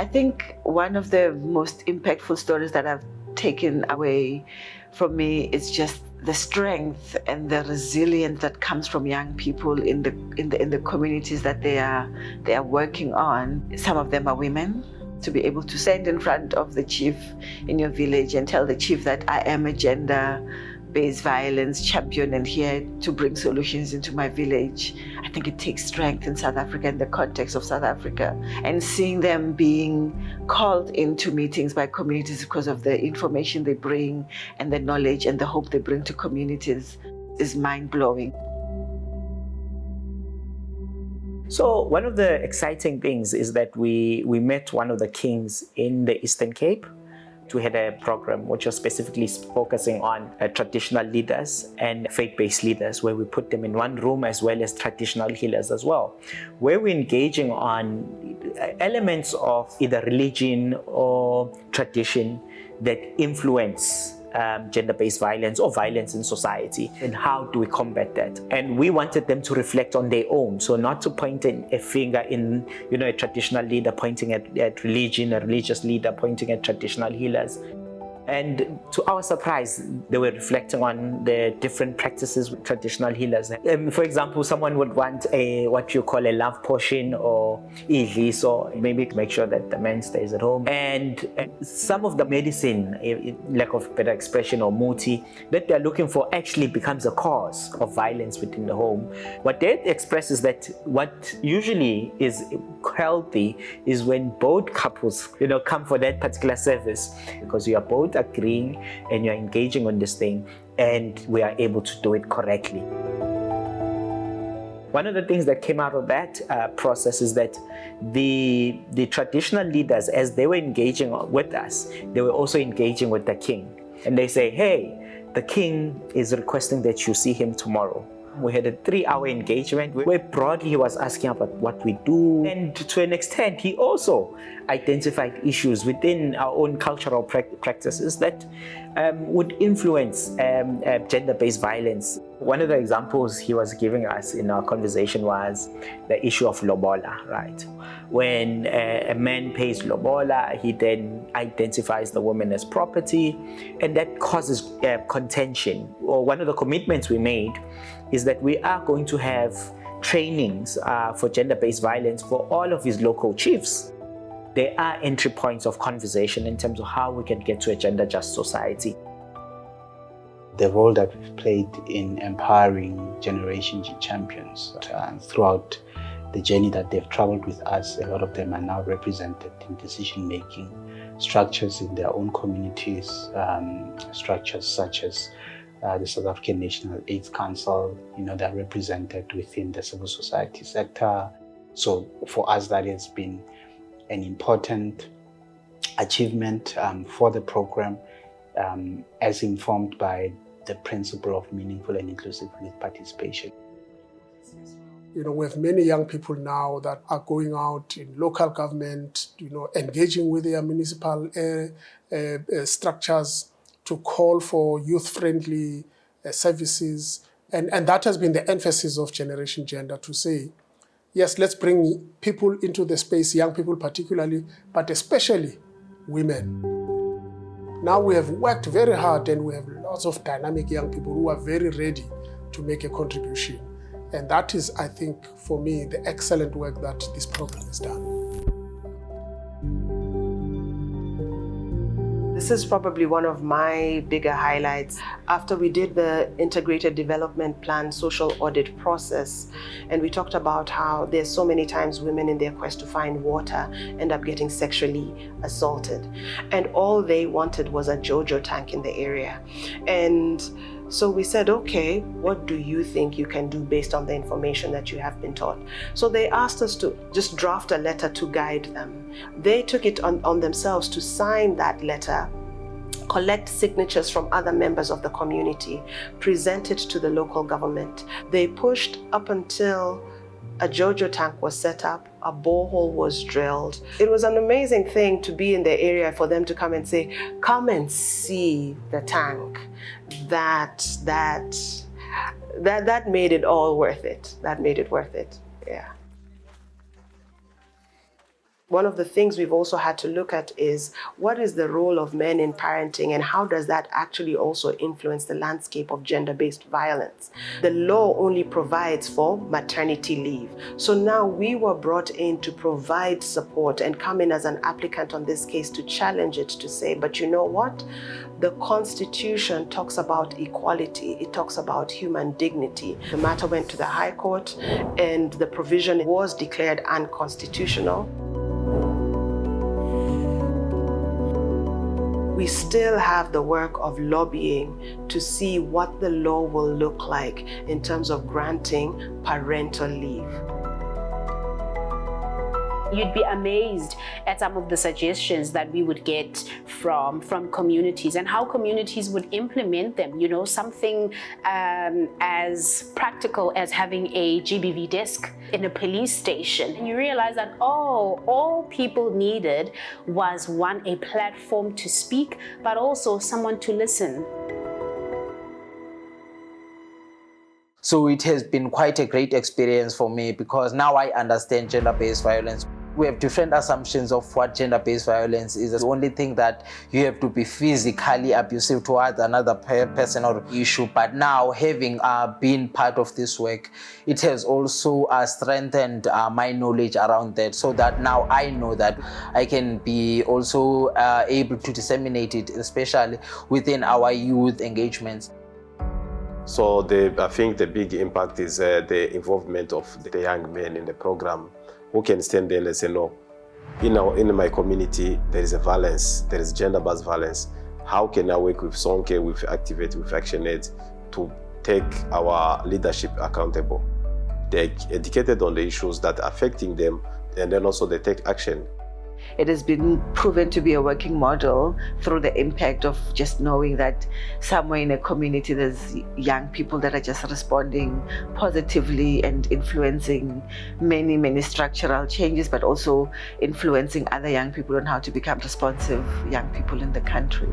I think one of the most impactful stories that I've taken away from me is just the strength and the resilience that comes from young people in the communities that they are working on. Some of them are women. To be able to stand in front of the chief in your village and tell the chief that I am a gender-based violence champion and here to bring solutions into my village. I think it takes strength in South Africa, in the context of South Africa. And seeing them being called into meetings by communities because of the information they bring and the knowledge and the hope they bring to communities is mind-blowing. So one of the exciting things is that we met one of the kings in the Eastern Cape. We had a program which was specifically focusing on traditional leaders and faith-based leaders, where we put them in one room, as well as traditional healers as well, where we're engaging on elements of either religion or tradition that influence gender-based violence or violence in society, and how do we combat that. And we wanted them to reflect on their own, so not to point a finger in, a traditional leader pointing at religion, a religious leader pointing at traditional healers. And to our surprise, they were reflecting on the different practices with traditional healers. For example, someone would want what you call a love potion or idliso, maybe to make sure that the man stays at home. And some of the medicine, lack of better expression, or muti, that they're looking for actually becomes a cause of violence within the home. What they express is that what usually is healthy is when both couples, come for that particular service, because you are both agreeing and you're engaging on this thing, and we are able to do it correctly. One of the things that came out of that process is that the traditional leaders, as they were engaging with us, they were also engaging with the king. And they say, hey, the king is requesting that you see him tomorrow. We had a 3-hour engagement where broadly he was asking about what we do, and to an extent he also identified issues within our own cultural practices that would influence gender-based violence. One of the examples he was giving us in our conversation was the issue of lobola, right? When a man pays lobola, he then identifies the woman as property, and that causes contention. Or one of the commitments we made is that we are going to have trainings for gender-based violence for all of his local chiefs. There are entry points of conversation in terms of how we can get to a gender-just society. The role that we've played in empowering Generation G champions throughout the journey that they've traveled with us, a lot of them are now represented in decision-making structures in their own communities, structures such as the South African National AIDS Council, they're represented within the civil society sector. So for us, that has been an important achievement for the program, as informed by the principle of meaningful and inclusive youth participation. We have many young people now that are going out in local government, engaging with their municipal structures to call for youth-friendly services. And that has been the emphasis of Generation Gender, to say, yes, let's bring people into the space, young people particularly, but especially women. Now we have worked very hard, and we have lots of dynamic young people who are very ready to make a contribution. And that is, I think, for me, the excellent work that this program has done. This is probably one of my bigger highlights. After we did the integrated development plan social audit process, and we talked about how there's so many times women in their quest to find water end up getting sexually assaulted. And all they wanted was a JoJo tank in the area. And so we said, okay, what do you think you can do based on the information that you have been taught? So they asked us to just draft a letter to guide them. They took it on themselves to sign that letter, collect signatures from other members of the community, present it to the local government. They pushed up until a JoJo tank was set up, a borehole was drilled. It was an amazing thing to be in the area, for them to come and say, come and see the tank. That made it all worth it. That made it worth it, yeah. One of the things we've also had to look at is what is the role of men in parenting and how does that actually also influence the landscape of gender-based violence? The law only provides for maternity leave. So now we were brought in to provide support and come in as an applicant on this case to challenge it, to say, but you know what? The Constitution talks about equality. It talks about human dignity. The matter went to the High Court and the provision was declared unconstitutional. We still have the work of lobbying to see what the law will look like in terms of granting parental leave. You'd be amazed at some of the suggestions that we would get from communities and how communities would implement them. You know, something as practical as having a GBV desk in a police station. And you realize that, all people needed was, one, a platform to speak, but also someone to listen. So it has been quite a great experience for me because now I understand gender-based violence. We have different assumptions of what gender-based violence is. The only thing that you have to be physically abusive towards another person or issue. But now, having been part of this work, it has also strengthened my knowledge around that, so that now I know that I can be also able to disseminate it, especially within our youth engagements. So I think the big impact is the involvement of the young men in the program, who can stand there and say, no, in my community, there is a violence, there is gender-based violence. How can I work with Sonke, with Activate, with ActionAid to take our leadership accountable? They're educated on the issues that are affecting them, and then also they take action. It has been proven to be a working model through the impact of just knowing that somewhere in a community there's young people that are just responding positively and influencing many structural changes, but also influencing other young people on how to become responsive young people in the country.